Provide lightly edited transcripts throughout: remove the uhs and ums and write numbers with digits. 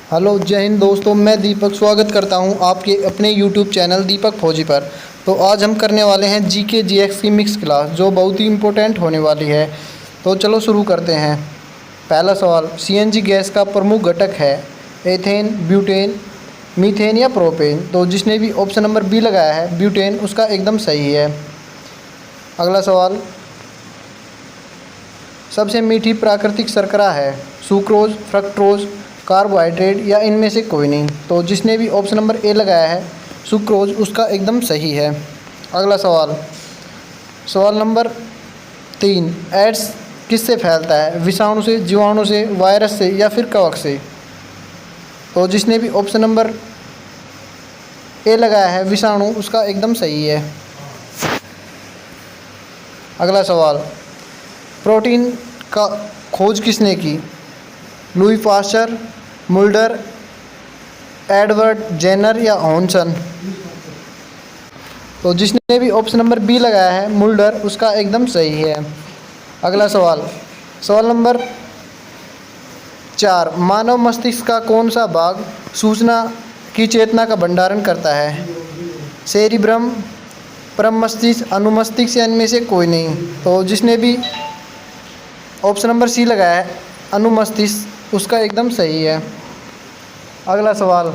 Hello, जय हिंद दोस्तों। मैं दीपक स्वागत करता हूं आपके अपने यूट्यूब चैनल दीपक फौजी पर। तो आज हम करने वाले हैं जीके जीएक्स की मिक्स क्लास, जो बहुत ही इम्पोर्टेंट होने वाली है। तो चलो शुरू करते हैं। पहला सवाल, सीएनजी गैस का प्रमुख घटक है एथेन, ब्यूटेन, मीथेन या प्रोपेन। तो जिसने भी ऑप्शन नंबर बी लगाया है ब्यूटेन, उसका एकदम सही है। अगला सवाल, सबसे मीठी प्राकृतिक शर्करा है सुक्रोज, फ्रक्टोज, कार्बोहाइड्रेट या इनमें से कोई नहीं। तो जिसने भी ऑप्शन नंबर ए लगाया है सुक्रोज, उसका एकदम सही है। अगला सवाल, सवाल नंबर 3, एड्स किससे फैलता है? विषाणु से, जीवाणु से, वायरस से या फिर कवक से। तो जिसने भी ऑप्शन नंबर ए लगाया है विषाणु, उसका एकदम सही है। अगला सवाल, प्रोटीन का खोज किसने की? Louis Pasteur, Mulder, Edward Jenner या हॉनसन। तो जिसने भी ऑप्शन नंबर बी लगाया है मुल्डर, उसका एकदम सही है। अगला सवाल, सवाल नंबर 4, मानव मस्तिष्क का कौन सा भाग सूचना की चेतना का भंडारण करता है? सेरिब्रम, परम मस्तिष्क, अनुमस्तिष्क या इनमें से कोई नहीं। तो जिसने भी ऑप्शन नंबर सी लगाया है अनुमस्तिष्क, उसका एकदम सही है। अगला सवाल,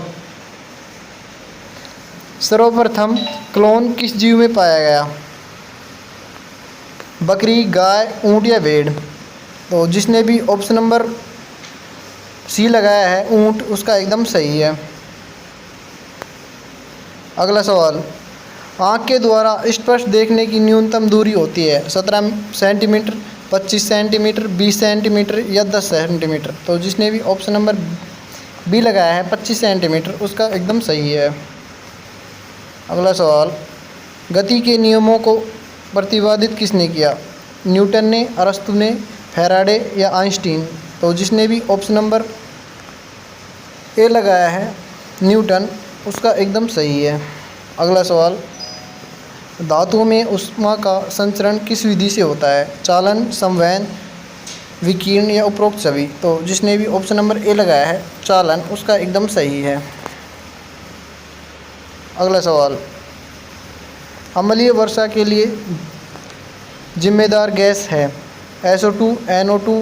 सर्वप्रथम क्लोन किस जीव में पाया गया? बकरी, गाय, ऊंट या भेड़। तो जिसने भी ऑप्शन नंबर सी लगाया है ऊंट, उसका एकदम सही है। अगला सवाल, आँख के द्वारा स्पष्ट देखने की न्यूनतम दूरी होती है 17 सेंटीमीटर, 25 सेंटीमीटर, 20 सेंटीमीटर या 10 सेंटीमीटर। तो जिसने भी ऑप्शन नंबर बी लगाया है 25 सेंटीमीटर, उसका एकदम सही है। अगला सवाल, गति के नियमों को प्रतिपादित किसने किया? न्यूटन ने, अरस्तु ने, फैराडे या आइंस्टीन। तो जिसने भी ऑप्शन नंबर ए लगाया है न्यूटन, उसका एकदम सही है। अगला सवाल, धातुओं में ऊष्मा का संचरण किस विधि से होता है? चालन, संवहन, विकिरण या उपरोक्त सभी। तो जिसने भी ऑप्शन नंबर ए लगाया है चालन, उसका एकदम सही है। अगला सवाल, अम्लीय वर्षा के लिए जिम्मेदार गैस है SO2, NO2,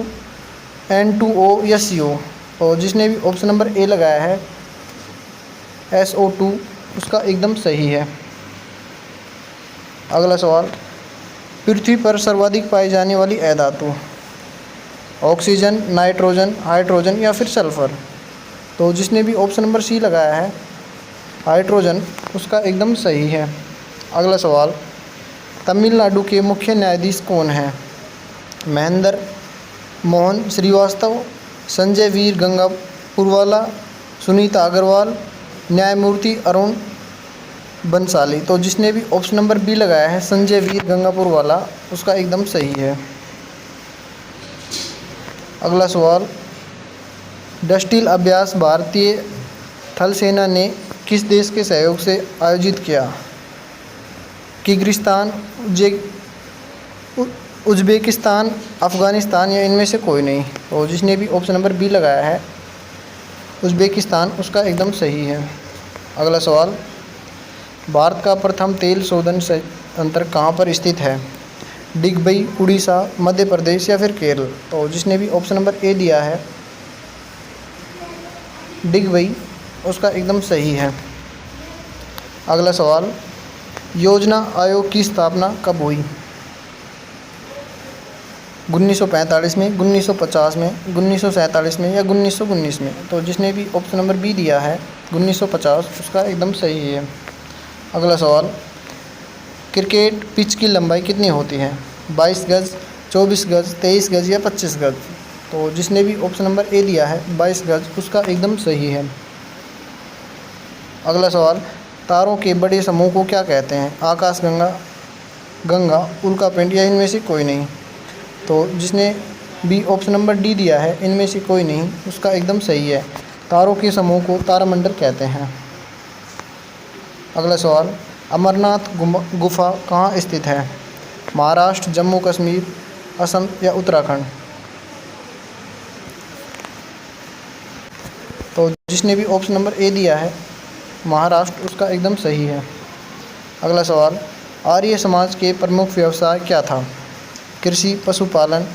N2O या CO। और जिसने भी ऑप्शन नंबर ए लगाया है SO2, उसका एकदम सही है। अगला सवाल, पृथ्वी पर सर्वाधिक पाई जाने वाली अधातु? ऑक्सीजन, नाइट्रोजन, हाइड्रोजन या फिर सल्फर। तो जिसने भी ऑप्शन नंबर सी लगाया है हाइड्रोजन, उसका एकदम सही है। अगला सवाल, तमिलनाडु के मुख्य न्यायाधीश कौन हैं? महेंद्र मोहन श्रीवास्तव, संजय वीर गंगापुरवाला, सुनीता अग्रवाल, न्यायमूर्ति अरुण बंसाली। तो जिसने भी ऑप्शन नंबर बी लगाया है संजय वीर गंगापुरवाला, उसका एकदम सही है। अगला सवाल, डस्टिल अभ्यास भारतीय थल सेना ने किस देश के सहयोग से आयोजित किया? किर्गिस्तान, उज्बेकिस्तान, अफ़गानिस्तान या इनमें से कोई नहीं। तो जिसने भी ऑप्शन नंबर बी लगाया है उज्बेकिस्तान, उसका एकदम सही है। अगला सवाल, भारत का प्रथम तेल शोधन संयंत्र कहाँ पर स्थित है? डिगबई, उड़ीसा, मध्य प्रदेश या फिर केरल। तो जिसने भी ऑप्शन नंबर ए दिया है डिगबई, उसका एकदम सही है। अगला सवाल, योजना आयोग की स्थापना कब हुई? 1945 में, 1950 में, 1947 में या 1919 में। तो जिसने भी ऑप्शन नंबर बी दिया है 1950, उसका एकदम सही है। अगला सवाल, क्रिकेट पिच की लंबाई कितनी होती है? 22 गज, 24 गज, 23 गज या 25 गज। तो जिसने भी ऑप्शन नंबर ए दिया है 22 गज, उसका एकदम सही है। अगला सवाल, तारों के बड़े समूह को क्या कहते हैं? आकाशगंगा, गंगा, उल्कापिंड या इनमें से कोई नहीं। तो जिसने भी ऑप्शन नंबर डी दिया है इनमें से कोई नहीं, उसका एकदम सही है। तारों के समूह को तारामंडल कहते हैं। अगला सवाल, अमरनाथ गुफा कहाँ स्थित है? महाराष्ट्र, जम्मू कश्मीर, असम या उत्तराखंड। तो जिसने भी ऑप्शन नंबर ए दिया है महाराष्ट्र, उसका एकदम सही है। अगला सवाल, आर्य समाज के प्रमुख व्यवसाय क्या था? कृषि, पशुपालन,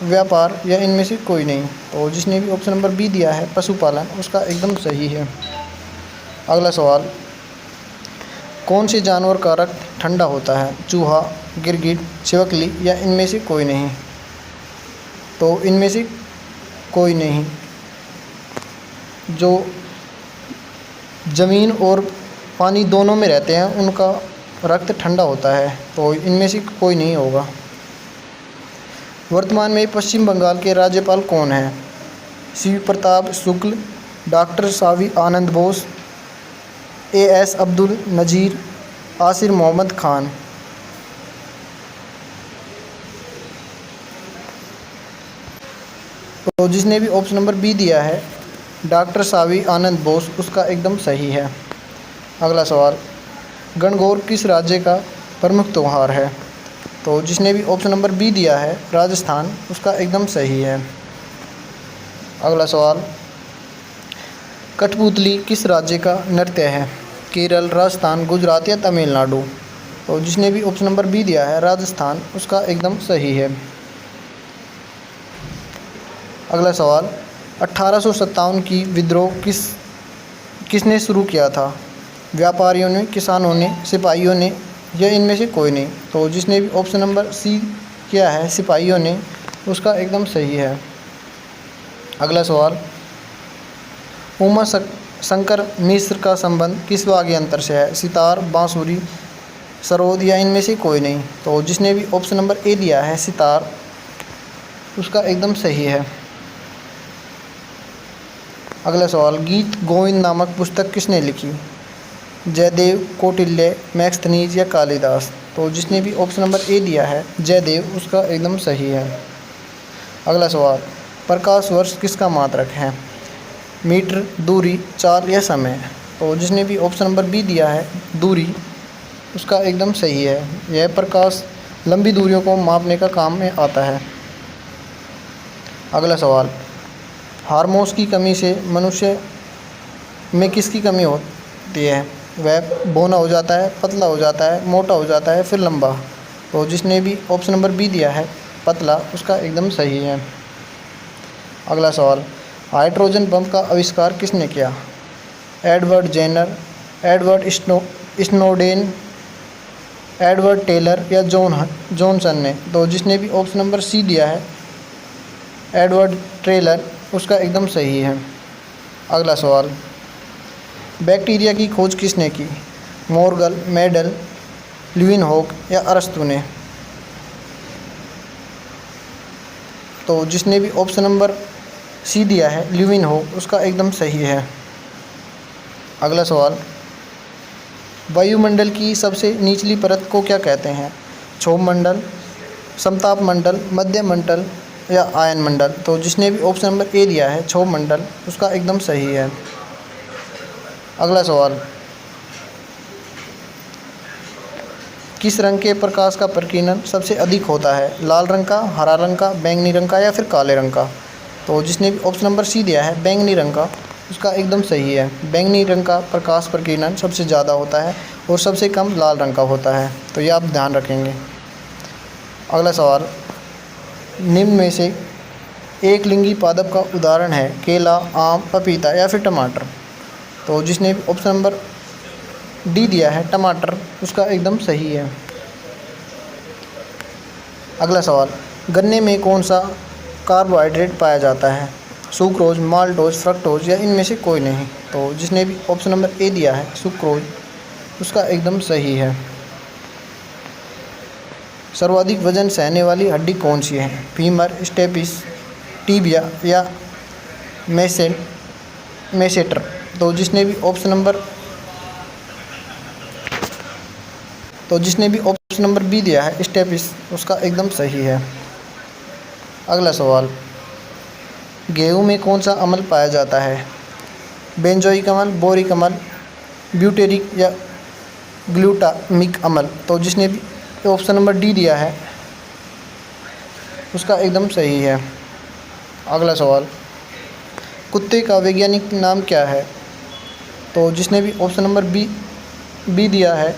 व्यापार या इनमें से कोई नहीं। तो जिसने भी ऑप्शन नंबर बी दिया है पशुपालन, उसका एकदम सही है। अगला सवाल, कौन से जानवर का रक्त ठंडा होता है? चूहा, गिरगिट, छिपकली या इनमें से कोई नहीं। तो इनमें से कोई नहीं। जो ज़मीन और पानी दोनों में रहते हैं उनका रक्त ठंडा होता है, तो इनमें से कोई नहीं होगा। वर्तमान में पश्चिम बंगाल के राज्यपाल कौन हैं? शिव प्रताप शुक्ल, डॉक्टर सावी आनंद बोस, एएस अब्दुल नज़ीर, आसिर मोहम्मद खान। तो जिसने भी ऑप्शन नंबर बी दिया है डॉक्टर सावी आनंद बोस, उसका एकदम सही है। अगला सवाल, गणगौर किस राज्य का प्रमुख त्यौहार है? तो जिसने भी ऑप्शन नंबर बी दिया है राजस्थान, उसका एकदम सही है। अगला सवाल, कठपुतली किस राज्य का नृत्य है? केरल, राजस्थान, गुजरात या तमिलनाडु। तो जिसने भी ऑप्शन नंबर बी दिया है राजस्थान, उसका एकदम सही है। अगला सवाल, 1857 की विद्रोह किसने शुरू किया था? व्यापारियों ने, किसानों ने, सिपाहियों ने या इनमें से कोई नहीं। तो जिसने भी ऑप्शन नंबर सी किया है सिपाहियों ने, उसका एकदम सही है। अगला सवाल, उमा शंकर मिश्र का संबंध किस वाद्य यंत्र से है? सितार, बांसुरी, सरोद या इनमें से कोई नहीं। तो जिसने भी ऑप्शन नंबर ए दिया है सितार, उसका एकदम सही है। अगला सवाल, गीत गोविंद नामक पुस्तक किसने लिखी? जयदेव, कौटिल्य, मैक्सथनीज या कालिदास। तो जिसने भी ऑप्शन नंबर ए दिया है जयदेव, उसका एकदम सही है। अगला सवाल, प्रकाश वर्ष किसका मात्रक है? मीटर, दूरी, चाल या समय। तो जिसने भी ऑप्शन नंबर बी दिया है दूरी, उसका एकदम सही है। यह प्रकाश लंबी दूरियों को मापने का काम में आता है। अगला सवाल, हार्मोन्स की कमी से मनुष्य में किसकी कमी होती है? वह बौना हो जाता है, पतला हो जाता है, मोटा हो जाता है, फिर लंबा। तो जिसने भी ऑप्शन नंबर बी दिया है पतला, उसका एकदम सही है। अगला सवाल, हाइड्रोजन बम का आविष्कार किसने किया? Edward Jenner, Edward Snowden, Edward Teller या जॉनसन ने। तो जिसने भी ऑप्शन नंबर सी दिया है एडवर्ड टेलर, उसका एकदम सही है। अगला सवाल, बैक्टीरिया की खोज किसने की? मोर्गल, मेडल, ल्यूवेनहॉक या अरस्तू ने। तो जिसने भी ऑप्शन नंबर सी दिया है ल्यूवेनहॉक, उसका एकदम सही है। अगला सवाल, वायुमंडल की सबसे निचली परत को क्या कहते हैं? क्षोभ मंडल, समताप मंडल, मध्यम मंडल या आयन मंडल। तो जिसने भी ऑप्शन नंबर ए दिया है क्षोभ मंडल, उसका एकदम सही है। अगला सवाल, किस रंग के प्रकाश का प्रकीर्णन सबसे अधिक होता है? लाल रंग का, हरा रंग का, बैंगनी रंग का या फिर काले रंग का। तो जिसने भी ऑप्शन नंबर सी दिया है बैंगनी रंग का, उसका एकदम सही है। बैंगनी रंग का प्रकाश प्रकीर्णन सबसे ज़्यादा होता है और सबसे कम लाल रंग का होता है, तो ये आप ध्यान रखेंगे। अगला सवाल, निम्न में से एक लिंगी पादप का उदाहरण है? केला, आम, पपीता या फिर टमाटर। तो जिसने भी ऑप्शन नंबर डी दिया है टमाटर, उसका एकदम सही है। अगला सवाल, गन्ने में कौन सा कार्बोहाइड्रेट पाया जाता है? सुक्रोज, माल्टोज, फ्रक्टोज या इनमें से कोई नहीं। तो जिसने भी ऑप्शन नंबर ए दिया है सुक्रोज, उसका एकदम सही है। सर्वाधिक वजन सहने वाली हड्डी कौन सी है? फीमर, स्टेपिस, टीबिया या मेसेटर। तो जिसने भी ऑप्शन नंबर बी दिया है स्टेपिस, उसका एकदम सही है। अगला सवाल, गेहूं में कौन सा अम्ल पाया जाता है? बेंजोइक अम्ल, बोरिक अम्ल, ब्यूटेरिक या ग्लूटामिक अम्ल। तो जिसने भी ऑप्शन नंबर डी दिया है उसका एकदम सही है। अगला सवाल, कुत्ते का वैज्ञानिक नाम क्या है? तो जिसने भी ऑप्शन नंबर बी दिया है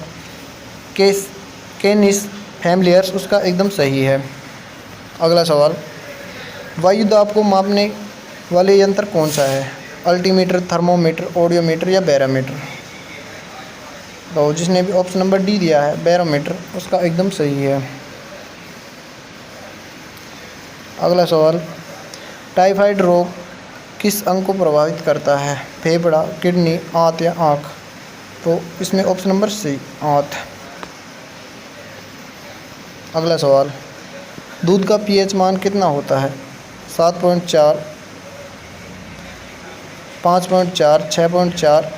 कैनिस फैमिलियर्स, उसका एकदम सही है। अगला सवाल, वायु दाब को मापने वाले यंत्र कौन सा है? अल्टीमीटर, थर्मोमीटर, ऑडियोमीटर या बैरोमीटर? तो जिसने भी ऑप्शन नंबर डी दिया है बैरोमीटर, उसका एकदम सही है। अगला सवाल, टाइफाइड रोग किस अंग को प्रभावित करता है? फेफड़ा, किडनी, आंत या आँख? तो इसमें ऑप्शन नंबर सी आंत। अगला सवाल, दूध का पीएच मान कितना होता है? 7.4, 5.4, 6.4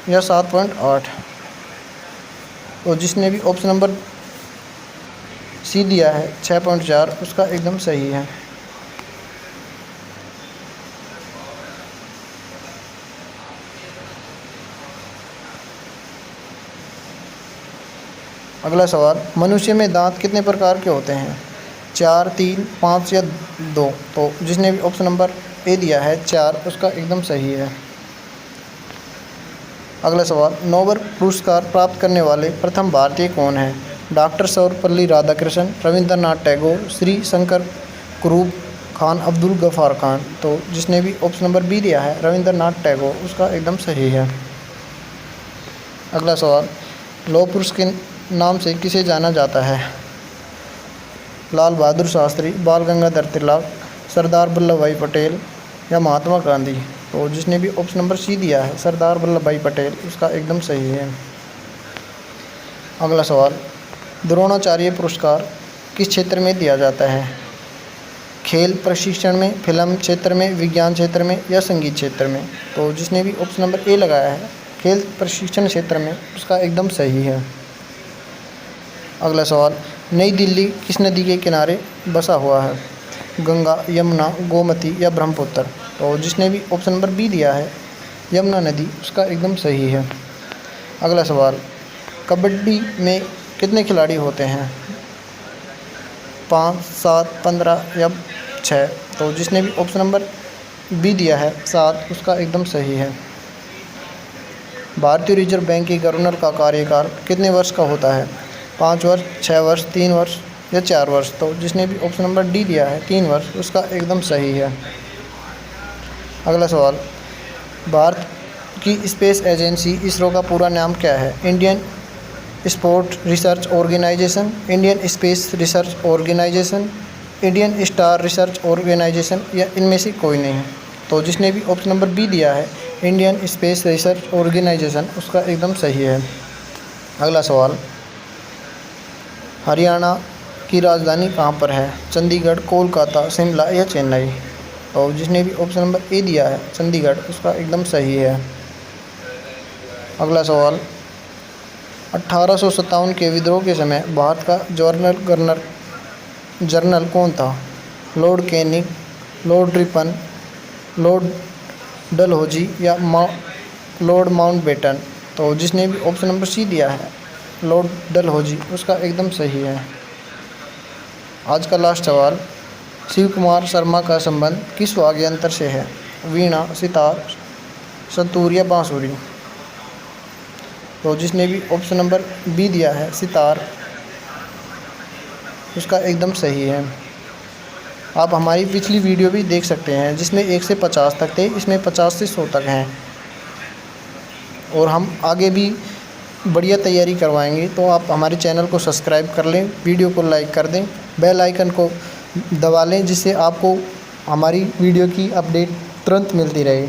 या 7.8? तो जिसने भी ऑप्शन नंबर सी दिया है 6.4, उसका एकदम सही है। अगला सवाल, मनुष्य में दांत कितने प्रकार के होते हैं? 4, 3, 5 या 2? तो जिसने भी ऑप्शन नंबर ए दिया है 4, उसका एकदम सही है। अगला सवाल, नोबेल पुरस्कार प्राप्त करने वाले प्रथम भारतीय कौन हैं? डॉक्टर सर्वपल्ली राधाकृष्णन, रविंद्रनाथ टैगोर, श्री शंकर कुरूप खान, अब्दुल गफ्फार खान? तो जिसने भी ऑप्शन नंबर बी दिया है रविंद्रनाथ टैगोर, उसका एकदम सही है। अगला सवाल, लौह पुरुष के नाम से किसे जाना जाता है? लाल बहादुर शास्त्री, बाल गंगाधर तिलक, सरदार वल्लभ भाई पटेल या महात्मा गांधी? तो जिसने भी ऑप्शन नंबर सी दिया है सरदार वल्लभ भाई पटेल, उसका एकदम सही है। अगला सवाल, द्रोणाचार्य पुरस्कार किस क्षेत्र में दिया जाता है? खेल प्रशिक्षण में, फिल्म क्षेत्र में, विज्ञान क्षेत्र में या संगीत क्षेत्र में? तो जिसने भी ऑप्शन नंबर ए लगाया है खेल प्रशिक्षण क्षेत्र में, उसका एकदम सही है। अगला सवाल, नई दिल्ली किस नदी के किनारे बसा हुआ है? गंगा, यमुना, गोमती या ब्रह्मपुत्र? तो जिसने भी ऑप्शन नंबर बी दिया है यमुना नदी, उसका एकदम सही है। अगला सवाल, कबड्डी में कितने खिलाड़ी होते हैं? 5, 7, 15 या 6? तो जिसने भी ऑप्शन नंबर बी दिया है 7, उसका एकदम सही है। भारतीय रिजर्व बैंक के गवर्नर का कार्यकाल कितने वर्ष का होता है? 5 वर्ष, 6 वर्ष, 3 वर्ष या 4 वर्ष? तो जिसने भी ऑप्शन नंबर डी दिया है 3 वर्ष, उसका एकदम सही है। अगला सवाल, भारत की स्पेस एजेंसी इसरो का पूरा नाम क्या है? Indian sport research organisation, Indian space research organisation, Indian star research organisation या इनमें से कोई नहीं? तो जिसने भी ऑप्शन नंबर बी दिया है इंडियन स्पेस रिसर्च ऑर्गेनाइजेशन, उसका एकदम सही है। अगला सवाल, हरियाणा की राजधानी कहाँ पर है? चंडीगढ़, कोलकाता, शिमला या चेन्नई? और जिसने भी ऑप्शन नंबर ए दिया है चंडीगढ़, उसका एकदम सही है। अगला सवाल, 1857 के विद्रोह के समय भारत का जनरल कौन था? Lord Canning, Lord Ripon, Lord Dalhousie या लॉर्ड माउंटबेटन? तो जिसने भी ऑप्शन नंबर सी दिया है लॉर्ड डलहौजी, उसका एकदम सही है। आज का लास्ट सवाल, शिव कुमार शर्मा का संबंध किस वाद्य यंत्र से है? वीणा, सितार, संतूर या बांसुरी? तो जिसने भी ऑप्शन नंबर बी दिया है सितार, उसका एकदम सही है। आप हमारी पिछली वीडियो भी देख सकते हैं जिसमें 1 से 50 तक थे, इसमें 50 से 100 तक हैं और हम आगे भी बढ़िया तैयारी करवाएंगे। तो आप हमारे चैनल को सब्सक्राइब कर लें, वीडियो को लाइक कर दें, बेल आइकन को दबा लें जिससे आपको हमारी वीडियो की अपडेट तुरंत मिलती रहे।